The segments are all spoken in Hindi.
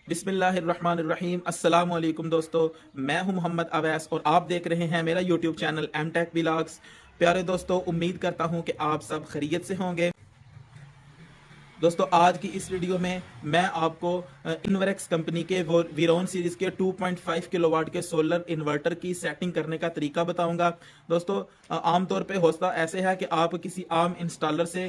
बिस्मिल्लाहिर्रहमानिर्रहीम। अस्सलाम वालेकुम दोस्तों, मैं हूं मोहम्मद अवैस और आप देख रहे हैं मेरा YouTube channel M tech vlogs. प्यारे दोस्तों, उम्मीद करता हूं कि आप सब खैरियत से होंगे। दोस्तों, आज की इस वीडियो में मैं आपको इन्वरेक्स कंपनी के वो वीरोन सीरीज के 2.5 किलोवाट के सोलर इन्वर्टर की सेटिंग करने का तरीका बताऊंगा। दोस्तों, आमतौर पे होता ऐसे है कि आप किसी आम इंस्टॉलर से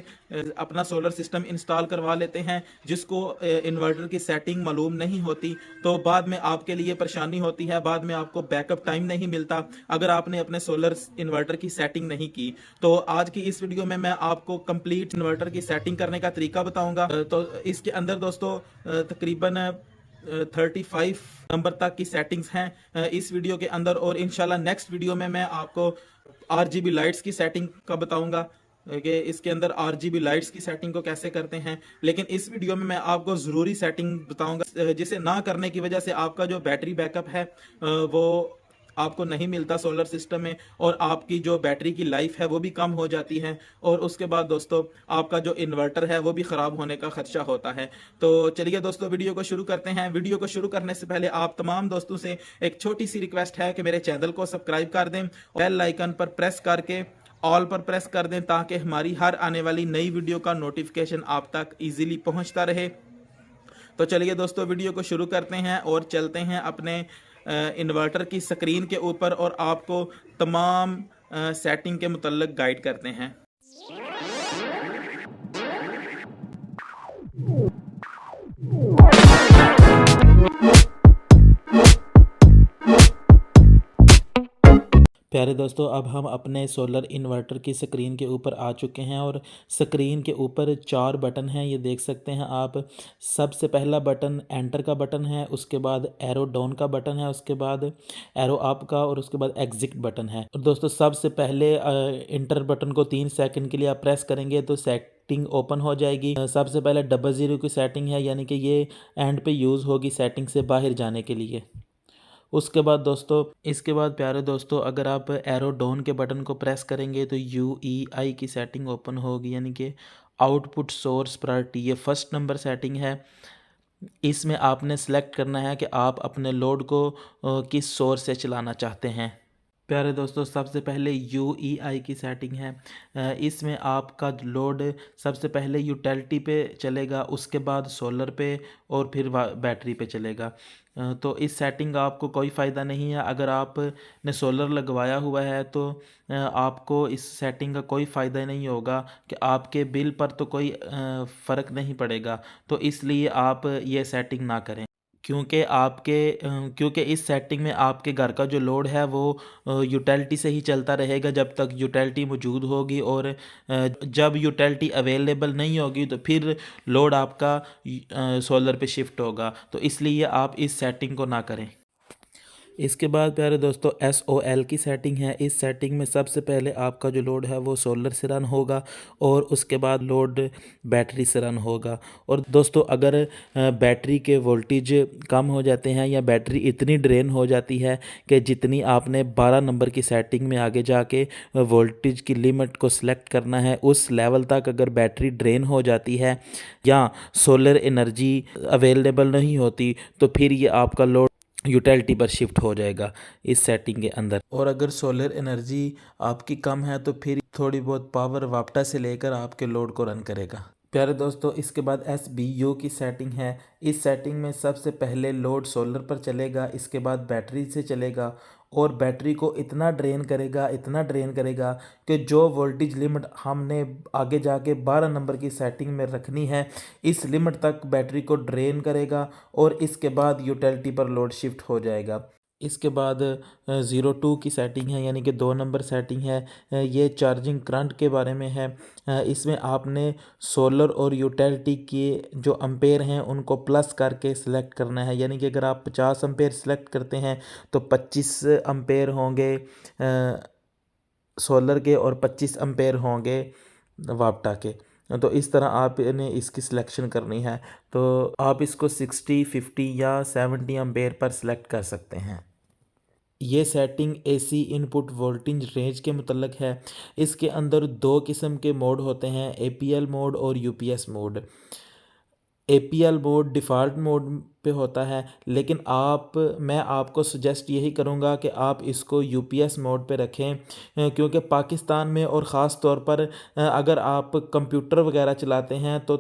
अपना सोलर सिस्टम इंस्टॉल करवा लेते हैं, जिसको इन्वर्टर की सेटिंग मालूम नहीं होती, तो बाद में आपके लिए परेशानी होती है। बाद में आपको बैकअप टाइम नहीं मिलता अगर आपने अपने सोलर इन्वर्टर की सेटिंग नहीं की। तो आज की इस वीडियो में मैं आपको कंप्लीट इन्वर्टर की सेटिंग करने का तरीका बताऊंगा। तो इसके अंदर दोस्तों तकरीबन 35 नंबर तक की सेटिंग्स हैं इस वीडियो के अंदर, और इंशाल्लाह नेक्स्ट वीडियो में मैं आपको RGB लाइट्स की सेटिंग का बताऊंगा कि इसके अंदर RGB लाइट्स की सेटिंग को कैसे करते हैं। लेकिन इस वीडियो में मैं आपको ज़रूरी सेटिंग बताऊंगा जिसे ना करने की वजह से आपका जो बैटरी बैकअप है वो आपको नहीं मिलता सोलर सिस्टम में, और आपकी जो बैटरी की लाइफ है वो भी कम हो जाती है, और उसके बाद दोस्तों आपका जो इन्वर्टर है वो भी ख़राब होने का खदशा होता है। तो चलिए दोस्तों, वीडियो को शुरू करते हैं। वीडियो को शुरू करने से पहले आप तमाम दोस्तों से एक छोटी सी रिक्वेस्ट है कि मेरे चैनल को सब्सक्राइब कर दें, बेल आइकन पर प्रेस करके ऑल पर प्रेस कर दें, ताकि हमारी हर आने वाली नई वीडियो का नोटिफिकेशन आप तक ईजिली पहुँचता रहे। तो चलिए दोस्तों, वीडियो को शुरू करते हैं और चलते हैं अपने इन्वर्टर की स्क्रीन के ऊपर, और आपको तमाम सेटिंग के मुतल्लिक गाइड करते हैं। प्यारे दोस्तों, अब हम अपने सोलर इन्वर्टर की स्क्रीन के ऊपर आ चुके हैं, और स्क्रीन के ऊपर 4 बटन हैं, ये देख सकते हैं आप। सबसे पहला बटन एंटर का बटन है, उसके बाद एरो डाउन का बटन है, उसके बाद एरो अप का, और उसके बाद एग्जिट बटन है। और दोस्तों, सबसे पहले इंटर बटन को 3 सेकंड के लिए आप प्रेस करेंगे तो सेटिंग ओपन हो जाएगी। सबसे पहले 00 की सेटिंग है, यानी कि ये एंड पे यूज़ होगी सेटिंग से बाहर जाने के लिए। उसके बाद दोस्तों, इसके बाद प्यारे दोस्तों, अगर आप एरो डाउन के बटन को प्रेस करेंगे तो UEI की सेटिंग ओपन होगी, यानी कि आउटपुट सोर्स प्रायोरिटी। ये फर्स्ट नंबर सेटिंग है। इसमें आपने सेलेक्ट करना है कि आप अपने लोड को किस सोर्स से चलाना चाहते हैं। प्यारे दोस्तों, सबसे पहले UEI की सेटिंग है। इसमें आपका लोड सबसे पहले यूटिलिटी पे चलेगा, उसके बाद सोलर पे, और फिर बैटरी पे चलेगा। तो इस सेटिंग का आपको कोई फ़ायदा नहीं है। अगर आपने सोलर लगवाया हुआ है तो आपको इस सेटिंग का कोई फ़ायदा नहीं होगा, कि आपके बिल पर तो कोई फ़र्क नहीं पड़ेगा। तो इसलिए आप ये सेटिंग ना करें, क्योंकि इस सेटिंग में आपके घर का जो लोड है वो यूटिलिटी से ही चलता रहेगा जब तक यूटिलिटी मौजूद होगी, और जब यूटिलिटी अवेलेबल नहीं होगी तो फिर लोड आपका सोलर पे शिफ्ट होगा। तो इसलिए आप इस सेटिंग को ना करें। इसके बाद प्यारे दोस्तों, SOL की सेटिंग है। इस सेटिंग में सबसे पहले आपका जो लोड है वो सोलर से रन होगा, और उसके बाद लोड बैटरी से रन होगा। और दोस्तों, अगर बैटरी के वोल्टेज कम हो जाते हैं, या बैटरी इतनी ड्रेन हो जाती है कि जितनी आपने 12 नंबर की सेटिंग में आगे जाके वोल्टेज की लिमिट को सिलेक्ट करना है, उस लेवल तक अगर बैटरी ड्रेन हो जाती है या सोलर एनर्जी अवेलेबल नहीं होती, तो फिर ये आपका लोड यूटिलिटी पर शिफ्ट हो जाएगा इस सेटिंग के अंदर। और अगर सोलर एनर्जी आपकी कम है तो फिर थोड़ी बहुत पावर वापटा से लेकर आपके लोड को रन करेगा। प्यारे दोस्तों, इसके बाद SBU की सेटिंग है। इस सेटिंग में सबसे पहले लोड सोलर पर चलेगा, इसके बाद बैटरी से चलेगा, और बैटरी को इतना ड्रेन करेगा कि जो वोल्टेज लिमिट हमने आगे जाके 12 नंबर की सेटिंग में रखनी है, इस लिमिट तक बैटरी को ड्रेन करेगा, और इसके बाद यूटिलिटी पर लोड शिफ्ट हो जाएगा। इसके बाद 02 की सेटिंग है, यानी कि 2 नंबर सेटिंग है। ये चार्जिंग करंट के बारे में है। इसमें आपने सोलर और यूटिलिटी के जो अम्पेयर हैं उनको प्लस करके सिलेक्ट करना है, यानी कि अगर आप 50 अम्पेयर सिलेक्ट करते हैं तो 25 अम्पेयर होंगे सोलर के, और 25 अम्पेयर होंगे वापटा के। तो इस तरह आपने इसकी सिलेक्शन करनी है। तो आप इसको 60, 50 या 70 अम्पेयर पर सिलेक्ट कर सकते हैं। ये setting AC input voltage range के मुतल्लिक है। इसके अंदर 2 किस्म के मोड होते हैं, APL मोड और UPS mode. APL mode default mode पे होता है, लेकिन मैं आपको सजेस्ट यही करूँगा कि आप इसको UPS मोड पे रखें, क्योंकि पाकिस्तान में और ख़ास तौर पर अगर आप कंप्यूटर वगैरह चलाते हैं तो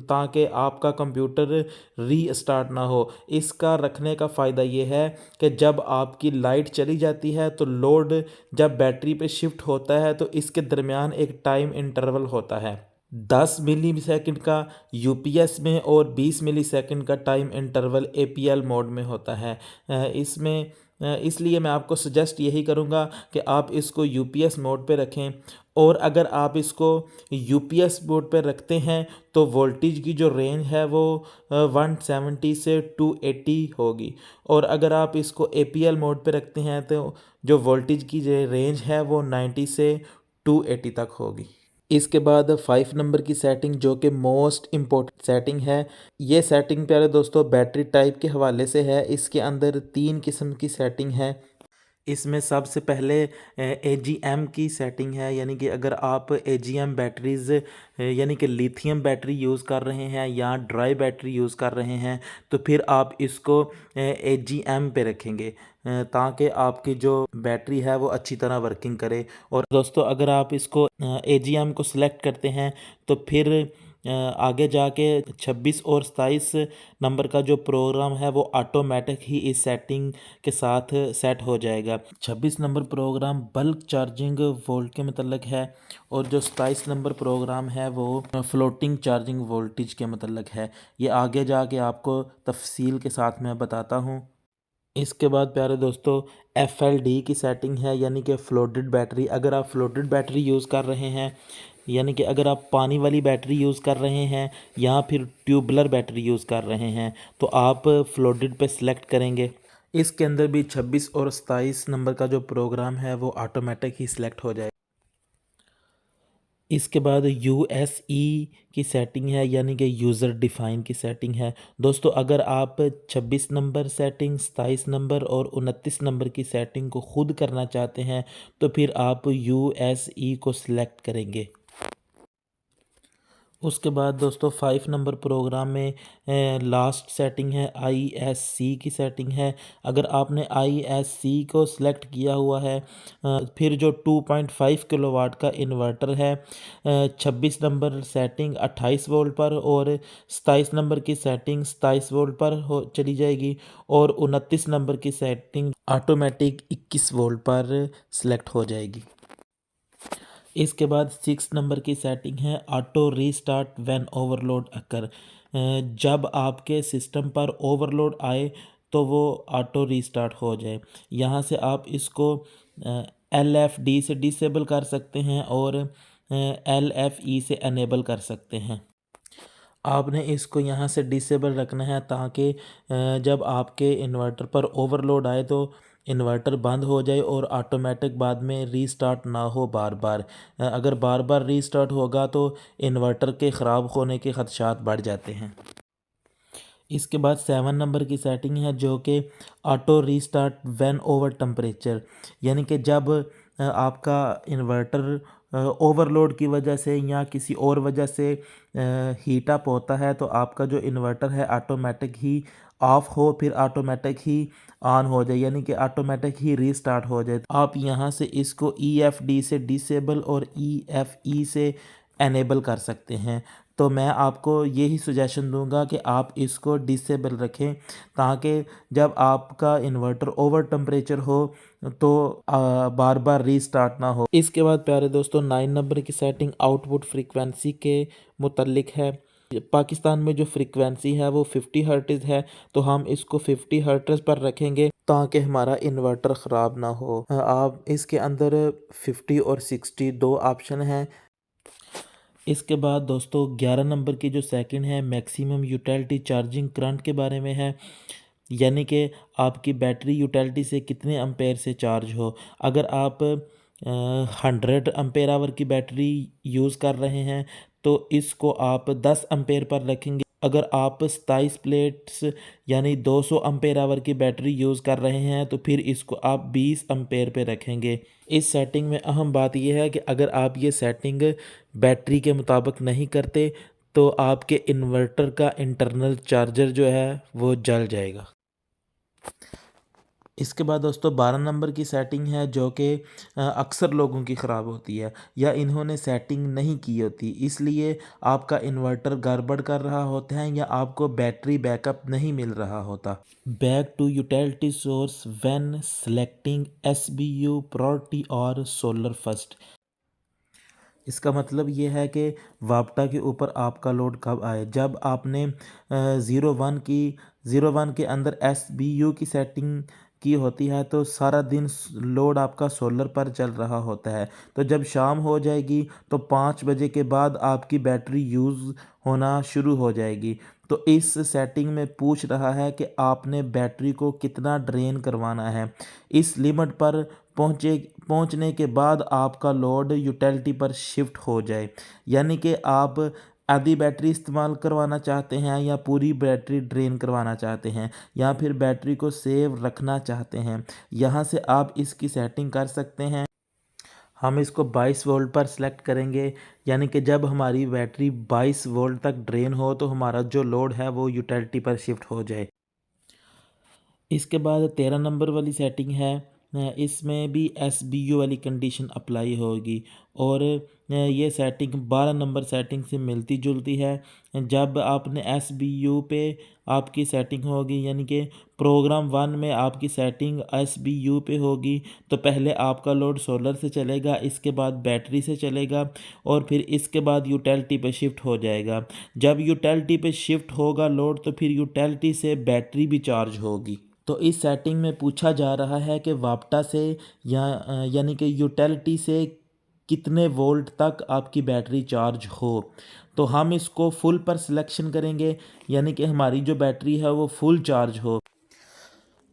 ताकि आपका कंप्यूटर रीस्टार्ट ना हो। इसका रखने का फ़ायदा ये है कि जब आपकी लाइट चली जाती है तो लोड जब बैटरी पे शिफ्ट होता है तो इसके दरमियान एक टाइम इंटरवल होता है 10 मिली सेकंड का यूपीएस में और 20 मिली सेकंड का टाइम इंटरवल एपीएल मोड में होता है। इसलिए मैं आपको सजेस्ट यही करूँगा कि आप इसको यूपीएस मोड पे रखें। और अगर आप इसको यूपीएस मोड पे रखते हैं तो वोल्टेज की जो रेंज है वो 170 से 280 होगी, और अगर आप इसको एपीएल मोड पे रखते हैं तो जो वोल्टेज की जो रेंज है वो 90 से 280 तक होगी। इसके बाद 5 नंबर की सेटिंग जो कि मोस्ट इम्पोर्टेंट सेटिंग है। ये सेटिंग प्यारे दोस्तों बैटरी टाइप के हवाले से है। इसके अंदर 3 किस्म की सेटिंग है। इसमें सबसे पहले AGM की सेटिंग है, यानी कि अगर आप AGM बैटरीज़ यानी कि लिथियम बैटरी यूज़ कर रहे हैं या ड्राई बैटरी यूज़ कर रहे हैं तो फिर आप इसको AGM पे रखेंगे, ताकि आपकी जो बैटरी है वो अच्छी तरह वर्किंग करे। और दोस्तों अगर आप इसको AGM को सिलेक्ट करते हैं तो फिर आगे जाके 26 और 27 नंबर का जो प्रोग्राम है वो ऑटोमेटिक ही इस सेटिंग के साथ सेट हो जाएगा। 26 number program bulk charging volt के मतलब है, और जो 27 नंबर प्रोग्राम है वो फ्लोटिंग चार्जिंग वोल्टेज के मतलब है। ये आगे जाके आपको तफसील के साथ मैं बताता हूँ। इसके बाद प्यारे दोस्तों FLD की सेटिंग है, यानी कि फ्लोटेड बैटरी। अगर आप फ्लोटेड बैटरी यूज़ कर रहे हैं, यानी कि अगर आप पानी वाली बैटरी यूज़ कर रहे हैं या फिर ट्यूबलर बैटरी यूज़ कर रहे हैं तो आप फ्लोटेड पे सिलेक्ट करेंगे। इसके अंदर भी 26 और 27 नंबर का जो प्रोग्राम है वो ऑटोमेटिक ही सिलेक्ट हो जाए। इसके बाद USE की सेटिंग है, यानी कि यूज़र डिफ़ाइन की सेटिंग है। दोस्तों अगर आप 26 नंबर सेटिंग, 27 नंबर और 29 नंबर की सेटिंग को ख़ुद करना चाहते हैं तो फिर आप USE को सिलेक्ट करेंगे। उसके बाद दोस्तों 5 नंबर प्रोग्राम में लास्ट सेटिंग है ISC की सेटिंग है। अगर आपने ISC को सिलेक्ट किया हुआ है फिर जो 2.5 किलोवाट का इन्वर्टर है 26 नंबर सेटिंग 28 वोल्ट पर और 27 नंबर की सेटिंग 27 वोल्ट पर चली जाएगी, और 29 नंबर की सेटिंग ऑटोमेटिक 21 वोल्ट पर सिलेक्ट हो जाएगी। इसके बाद 6 नंबर की सेटिंग है ऑटो रीस्टार्ट व्हेन ओवरलोड अकर। जब आपके सिस्टम पर ओवरलोड आए तो वो ऑटो रीस्टार्ट हो जाए। यहाँ से आप इसको LFD से डिसेबल कर सकते हैं और LFE से अनेबल कर सकते हैं। आपने इसको यहाँ से डिसेबल रखना है ताकि जब आपके इन्वर्टर पर ओवरलोड आए तो इन्वर्टर बंद हो जाए और ऑटोमेटिक बाद में रीस्टार्ट ना हो बार बार। अगर बार बार रीस्टार्ट होगा तो इन्वर्टर के ख़राब होने के ख़दशात बढ़ जाते हैं। इसके बाद 7 नंबर की सेटिंग है जो कि auto restart when over temperature, यानी कि जब आपका इन्वर्टर ओवरलोड की वजह से या किसी और वजह से हीट अप होता है तो आपका जो इन्वर्टर है ऑटोमेटिक ही ऑफ हो फिर ऑटोमेटिक ही ऑन हो जाए, यानी कि ऑटोमेटिक ही रीस्टार्ट हो जाए। आप यहाँ से इसको EFD से डिसेबल और EFE से एनेबल कर सकते हैं। तो मैं आपको यही सजेशन दूंगा कि आप इसको डिसेबल रखें ताकि जब आपका इन्वर्टर ओवर टेम्परेचर हो तो बार बार रीस्टार्ट ना हो। इसके बाद प्यारे दोस्तों 9 नंबर की सेटिंग आउटपुट फ्रीक्वेंसी के मुतल्लिक है। पाकिस्तान में जो फ्रीक्वेंसी है वो 50 हर्ट्ज़ है, तो हम इसको 50 हर्ट्ज़ पर रखेंगे ताकि हमारा इन्वर्टर ख़राब ना हो। आप इसके अंदर 50 और 60 दो ऑप्शन हैं। इसके बाद दोस्तों 11 नंबर की जो सेकंड है मैक्सिमम यूटिलिटी चार्जिंग करंट के बारे में है, यानी कि आपकी बैटरी यूटिलिटी से कितने एम्पेयर से चार्ज हो। अगर आप 100 एम्पेयर आवर की बैटरी यूज़ कर रहे हैं तो इसको आप 10 एम्पेयर पर रखेंगे। अगर आप 27 प्लेट्स यानी 200 एम्पेयर आवर की बैटरी यूज़ कर रहे हैं तो फिर इसको आप 20 एम्पेयर पे रखेंगे। इस सेटिंग में अहम बात यह है कि अगर आप ये सेटिंग बैटरी के मुताबिक नहीं करते तो आपके इन्वर्टर का इंटरनल चार्जर जो है वो जल जाएगा। इसके बाद दोस्तों 12 नंबर की सेटिंग है जो कि अक्सर लोगों की ख़राब होती है या इन्होंने सेटिंग नहीं की होती, इसलिए आपका इन्वर्टर गड़बड़ कर रहा होता है या आपको बैटरी बैकअप नहीं मिल रहा होता। Back to utility source when selecting SBU priority और सोलर फर्स्ट। इसका मतलब ये है कि वापटा के ऊपर आपका लोड कब आए, जब आपने 01 के अंदर एसबीयू की सेटिंग की होती है तो सारा दिन लोड आपका सोलर पर चल रहा होता है। तो जब शाम हो जाएगी तो 5 बजे के बाद आपकी बैटरी यूज़ होना शुरू हो जाएगी। तो इस सेटिंग में पूछ रहा है कि आपने बैटरी को कितना ड्रेन करवाना है। इस लिमिट पर पहुंचने के बाद आपका लोड यूटिलिटी पर शिफ्ट हो जाए, यानी कि आप आधी बैटरी इस्तेमाल करवाना चाहते हैं या पूरी बैटरी ड्रेन करवाना चाहते हैं या फिर बैटरी को सेव रखना चाहते हैं, यहाँ से आप इसकी सेटिंग कर सकते हैं। हम इसको 22 वोल्ट पर सेलेक्ट करेंगे, यानी कि जब हमारी बैटरी 22 वोल्ट तक ड्रेन हो तो हमारा जो लोड है वो यूटिलिटी पर शिफ्ट हो जाए। इसके बाद 13 नंबर वाली सेटिंग है, इसमें भी एसबीयू वाली कंडीशन अप्लाई होगी और ये सेटिंग 12 नंबर सेटिंग से मिलती जुलती है। जब आपने एसबीयू पे आपकी सेटिंग होगी, यानी कि प्रोग्राम 1 में आपकी सेटिंग एसबीयू पे होगी तो पहले आपका लोड सोलर से चलेगा, इसके बाद बैटरी से चलेगा और फिर इसके बाद यूटिलिटी पे शिफ्ट हो जाएगा। जब यूटिलिटी पे शिफ्ट होगा लोड तो फिर यूटिलिटी से बैटरी भी चार्ज होगी। तो इस सेटिंग में पूछा जा रहा है कि वापटा से यानी कि यूटिलिटी से कितने वोल्ट तक आपकी बैटरी चार्ज हो। तो हम इसको फुल पर सिलेक्शन करेंगे, यानी कि हमारी जो बैटरी है वो फुल चार्ज हो।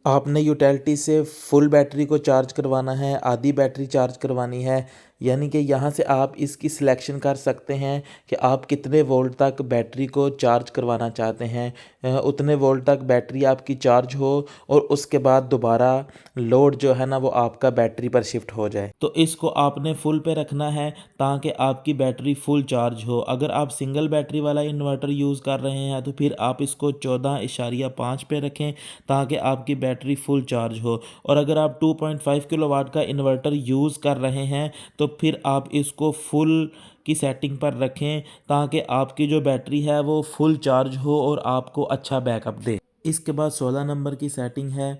आपने यूटिलिटी से फुल बैटरी को चार्ज करवाना है, आधी बैटरी चार्ज करवानी है, यानी कि यहाँ से आप इसकी सिलेक्शन कर सकते हैं कि आप कितने वोल्ट तक बैटरी को चार्ज करवाना चाहते हैं। उतने वोल्ट तक बैटरी आपकी चार्ज हो और उसके बाद दोबारा लोड जो है ना वो आपका बैटरी पर शिफ्ट हो जाए। तो इसको आपने फुल पे रखना है ताकि आपकी बैटरी फुल चार्ज हो। अगर आप सिंगल बैटरी वाला इन्वर्टर यूज़ कर रहे हैं तो फिर आप इसको 14.5 पे रखें ताकि आपकी बैटरी फुल चार्ज हो। और अगर आप 2.5 किलोवाट का इन्वर्टर यूज़ कर रहे हैं तो फिर आप इसको फुल की सेटिंग पर रखें ताकि आपकी जो बैटरी है वो फुल चार्ज हो और आपको अच्छा बैकअप दे। इसके बाद 16 नंबर की सेटिंग है।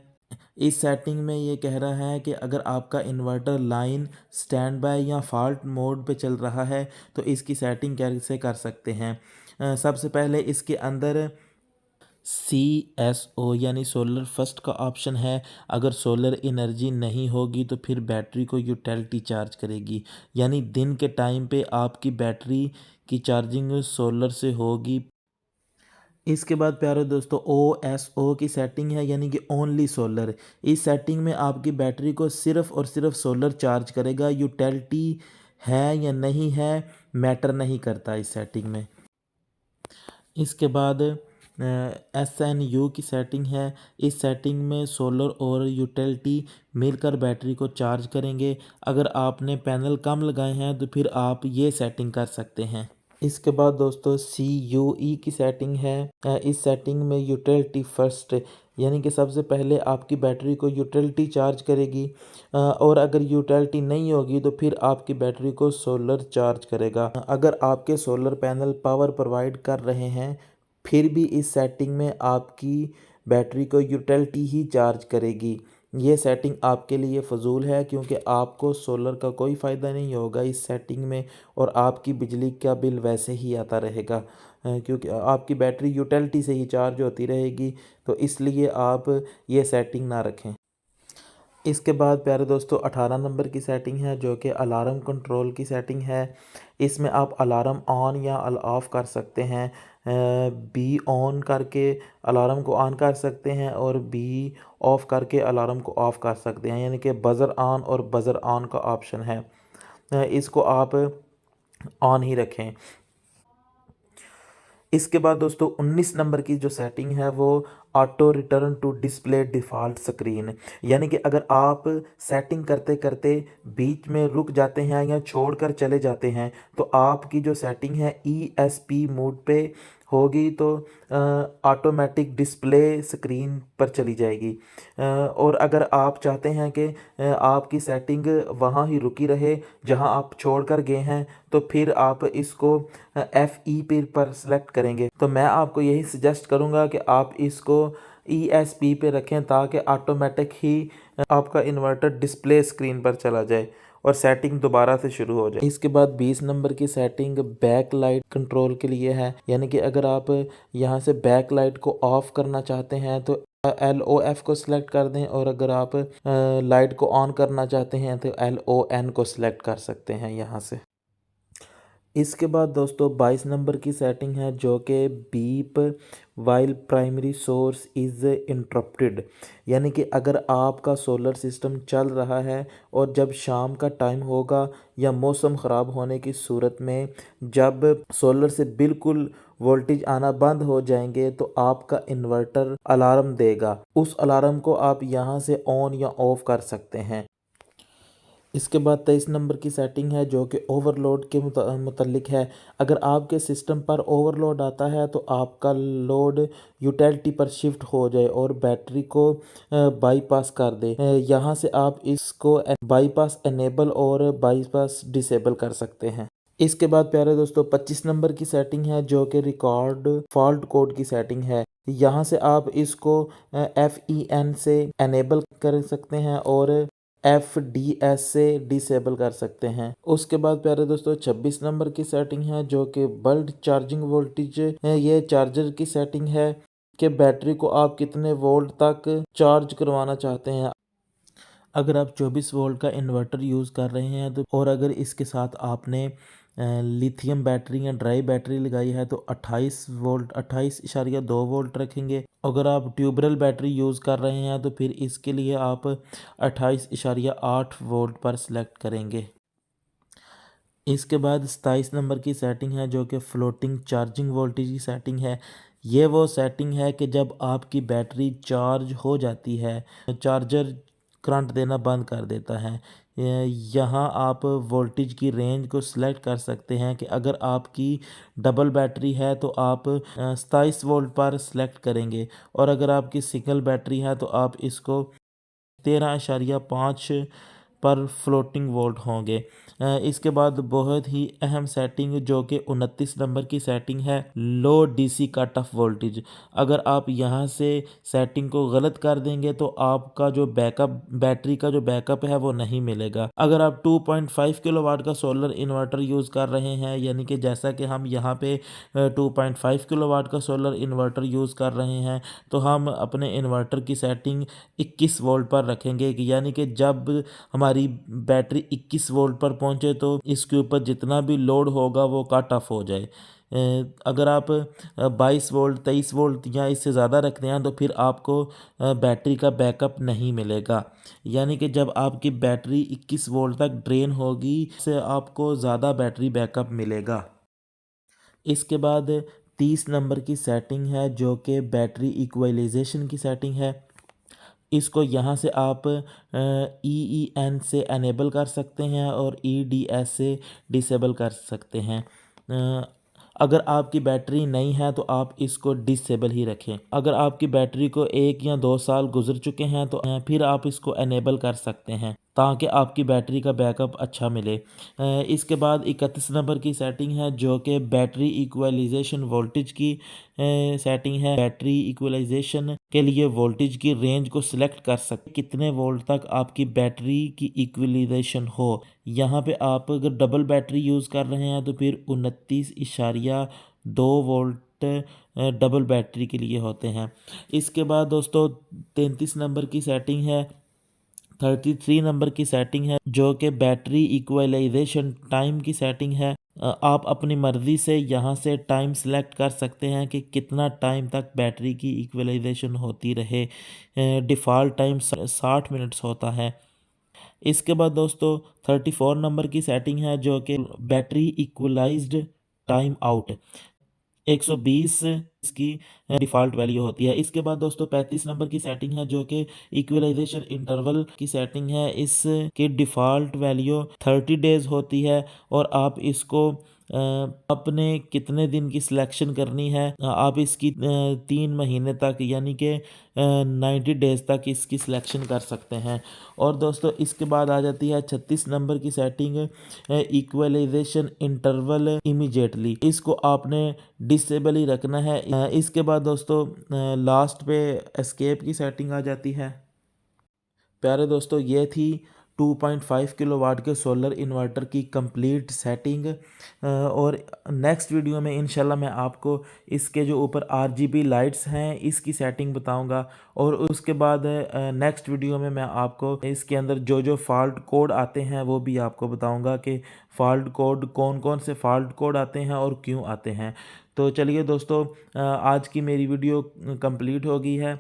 इस सेटिंग में ये कह रहा है कि अगर आपका इन्वर्टर लाइन स्टैंड बाय या फॉल्ट मोड पे चल रहा है तो इसकी सेटिंग कैसे कर सकते हैं। सबसे पहले इसके अंदर CSO यानी सोलर फर्स्ट का ऑप्शन है। अगर सोलर एनर्जी नहीं होगी तो फिर बैटरी को यूटिलिटी चार्ज करेगी, यानी दिन के टाइम पे आपकी बैटरी की चार्जिंग सोलर से होगी। इसके बाद प्यारे दोस्तों OSO की सेटिंग है, यानी कि ओनली सोलर। इस सेटिंग में आपकी बैटरी को सिर्फ़ और सिर्फ सोलर चार्ज करेगा, यूटिलिटी है या नहीं है मैटर नहीं करता इस सेटिंग में। इसके बाद SNU की सेटिंग है। इस सेटिंग में सोलर और यूटिलिटी मिलकर बैटरी को चार्ज करेंगे। अगर आपने पैनल कम लगाए हैं तो फिर आप ये सेटिंग कर सकते हैं। इसके बाद दोस्तों CUE की सेटिंग है। इस सेटिंग में यूटिलिटी फर्स्ट, यानी कि सबसे पहले आपकी बैटरी को यूटिलिटी चार्ज करेगी और अगर यूटिलिटी नहीं होगी तो फिर आपकी बैटरी को सोलर चार्ज करेगा। अगर आपके सोलर पैनल पावर प्रोवाइड कर रहे हैं फिर भी इस सेटिंग में आपकी बैटरी को यूटिलिटी ही चार्ज करेगी। ये सेटिंग आपके लिए फ़जूल है क्योंकि आपको सोलर का कोई फ़ायदा नहीं होगा इस सेटिंग में और आपकी बिजली का बिल वैसे ही आता रहेगा क्योंकि आपकी बैटरी यूटिलिटी से ही चार्ज होती रहेगी। तो इसलिए आप ये सेटिंग ना रखें। इसके बाद प्यारे दोस्तों 18 नंबर की सेटिंग है जो कि अलार्म कंट्रोल की सेटिंग है। इसमें आप अलार्म ऑन या ऑफ़ कर सकते हैं। बी ऑन करके अलार्म को ऑन कर सकते हैं और बी ऑफ़ करके अलार्म को ऑफ़ कर सकते हैं, यानी कि बज़र ऑन और बज़र ऑन का ऑप्शन है। इसको आप ऑन ही रखें। इसके बाद दोस्तों 19 नंबर की जो सेटिंग है वो auto return to display default screen, यानी कि अगर आप सेटिंग करते करते बीच में रुक जाते हैं या छोड़कर चले जाते हैं तो आपकी जो सेटिंग है ESP मोड पे होगी तो ऑटोमेटिक डिस्प्ले स्क्रीन पर चली जाएगी। और अगर आप चाहते हैं कि आपकी सेटिंग वहाँ ही रुकी रहे जहाँ आप छोड़ कर गए हैं तो फिर आप इसको FE पर सेलेक्ट करेंगे। तो मैं आपको यही सजेस्ट करूँगा कि आप इसको ESP पे रखें ताकि ऑटोमेटिक ही आपका इन्वर्टर डिस्प्ले स्क्रीन पर चला जाए और सेटिंग दोबारा से शुरू हो जाए। इसके बाद 20 नंबर की सेटिंग बैक लाइट कंट्रोल के लिए है, यानी कि अगर आप यहाँ से बैक लाइट को ऑफ करना चाहते हैं तो LOF को सिलेक्ट कर दें और अगर आप लाइट को ऑन करना चाहते हैं तो LON को सिलेक्ट कर सकते हैं यहाँ से। इसके बाद दोस्तों 22 नंबर की सेटिंग है जो कि beep while primary source is interrupted, यानी कि अगर आपका सोलर सिस्टम चल रहा है और जब शाम का टाइम होगा या मौसम ख़राब होने की सूरत में जब सोलर से बिल्कुल वोल्टेज आना बंद हो जाएंगे तो आपका इन्वर्टर अलार्म देगा। उस अलार्म को आप यहाँ से ऑन या ऑफ़ कर सकते हैं। इसके बाद 23 नंबर की सेटिंग है जो कि ओवरलोड के मुतल्लिक है। अगर आपके सिस्टम पर ओवरलोड आता है तो आपका लोड यूटिलिटी पर शिफ्ट हो जाए और बैटरी को बाईपास कर दे। यहाँ से आप इसको बाईपास एनेबल और बाईपास डिसेबल कर सकते हैं। इसके बाद प्यारे दोस्तों 25 नंबर की सेटिंग है जो कि रिकॉर्ड फॉल्ट कोड की सेटिंग है। यहाँ से आप इसको FEN से एनेबल कर सकते हैं और FDS से डिसेबल कर सकते हैं। उसके बाद प्यारे दोस्तों 26 नंबर की सेटिंग है जो कि बल्ब चार्जिंग वोल्टेज है। ये चार्जर की सेटिंग है कि बैटरी को आप कितने वोल्ट तक चार्ज करवाना चाहते हैं। अगर आप 24 वोल्ट का इन्वर्टर यूज़ कर रहे हैं तो और अगर इसके साथ आपने लिथियम बैटरी या ड्राई बैटरी लगाई है तो 28 वोल्ट 28.2 वोल्ट रखेंगे। अगर आप ट्यूबवेल बैटरी यूज़ कर रहे हैं तो फिर इसके लिए आप 28.8 वोल्ट पर सिलेक्ट करेंगे। इसके बाद 27 नंबर की सेटिंग है जो कि फ्लोटिंग चार्जिंग वोल्टेज की सेटिंग है। ये वो सेटिंग है कि जब आपकी बैटरी चार्ज हो जाती है चार्जर करंट देना बंद कर देता है। यहाँ आप वोल्टेज की रेंज को सिलेक्ट कर सकते हैं कि अगर आपकी डबल बैटरी है तो आप 27 वोल्ट पर सिलेक्ट करेंगे और अगर आपकी सिंगल बैटरी है तो आप इसको 13.5 पर फ्लोटिंग वोल्ट होंगे। इसके बाद बहुत ही अहम सेटिंग जो कि 29 नंबर की सेटिंग है लो DC कट ऑफ वोल्टेज। अगर आप यहाँ से सेटिंग को गलत कर देंगे तो आपका जो बैकअप बैटरी का जो बैकअप है वो नहीं मिलेगा। अगर आप 2.5 किलोवाट का सोलर इन्वर्टर यूज़ कर रहे हैं, यानी कि जैसा कि हम यहाँ पे 2.5 किलोवाट का सोलर इन्वर्टर यूज़ कर रहे हैं तो हम अपने इन्वर्टर की सेटिंग 21 वोल्ट पर रखेंगे, यानी कि जब हमारी बैटरी 21 वोल्ट पर पहुंचे तो इसके ऊपर जितना भी लोड होगा वो कट ऑफ हो जाए। अगर आप 22 वोल्ट 23 वोल्ट या इससे ज़्यादा रखते हैं तो फिर आपको बैटरी का बैकअप नहीं मिलेगा, यानी कि जब आपकी बैटरी 21 वोल्ट तक ड्रेन होगी से आपको ज़्यादा बैटरी बैकअप मिलेगा। इसके बाद 30 नंबर की सेटिंग है जो कि बैटरी इक्वलाइजेशन की सेटिंग है। इसको यहाँ से आप EEN से एनेबल कर सकते हैं और EDS से डिसेबल कर सकते हैं। अगर आपकी बैटरी नहीं है तो आप इसको डिसेबल ही रखें। अगर आपकी बैटरी को 1 या 2 साल गुजर चुके हैं तो फिर आप इसको एनेबल कर सकते हैं ताकि आपकी बैटरी का बैकअप अच्छा मिले। इसके बाद 31 नंबर की सेटिंग है जो कि बैटरी इक्वलाइजेशन वोल्टेज की सेटिंग है। बैटरी इक्वलाइजेशन के लिए वोल्टेज की रेंज को सिलेक्ट कर सकते कितने वोल्ट तक आपकी बैटरी की इक्वलाइजेशन हो। यहाँ पे आप अगर डबल बैटरी यूज़ कर रहे हैं तो फिर 29.2 वोल्ट डबल बैटरी के लिए होते हैं। इसके बाद दोस्तों 33 नंबर की सेटिंग है 33 नंबर की सेटिंग है जो कि बैटरी इक्वलाइजेशन टाइम की सेटिंग है। आप अपनी मर्ज़ी से यहाँ से टाइम सेलेक्ट कर सकते हैं कि कितना टाइम तक बैटरी की इक्वलाइजेशन होती रहे। डिफ़ॉल्ट टाइम 60 मिनट्स होता है। इसके बाद दोस्तों 34 नंबर की सेटिंग है जो कि बैटरी इक्वलाइज्ड टाइम आउट। 120 इसकी डिफ़ॉल्ट वैल्यू होती है। इसके बाद दोस्तों 35 नंबर की सेटिंग है जो कि इक्वलाइजेशन इंटरवल की सेटिंग है। इसकी डिफ़ॉल्ट वैल्यू 30 डेज़ होती है और आप इसको अपने कितने दिन की सिलेक्शन करनी है, आप इसकी 3 महीने तक यानी कि 90 डेज़ तक इसकी सिलेक्शन कर सकते हैं। और दोस्तों इसके बाद आ जाती है 36 नंबर की सेटिंग, इक्वलाइजेशन इंटरवल इमीडिएटली। इसको आपने डिसेबल ही रखना है। इसके बाद दोस्तों लास्ट पे एस्केप की सेटिंग आ जाती है। प्यारे दोस्तों ये थी 2.5 किलोवाट के सोलर इन्वर्टर की कंप्लीट सेटिंग। और नेक्स्ट वीडियो में इंशाल्लाह मैं आपको इसके जो ऊपर RGB लाइट्स हैं इसकी सेटिंग बताऊंगा। और उसके बाद नेक्स्ट वीडियो में मैं आपको इसके अंदर जो जो फॉल्ट कोड आते हैं वो भी आपको बताऊंगा कि फॉल्ट कोड कौन कौन से फॉल्ट कोड आते हैं और क्यों आते हैं। तो चलिए दोस्तों, आज की मेरी वीडियो कंप्लीट हो गई है।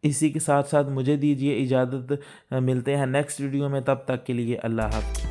इसी के साथ साथ मुझे दीजिए इजाज़त। मिलते हैं नेक्स्ट वीडियो में, तब तक के लिए अल्लाह हाफ़िज़।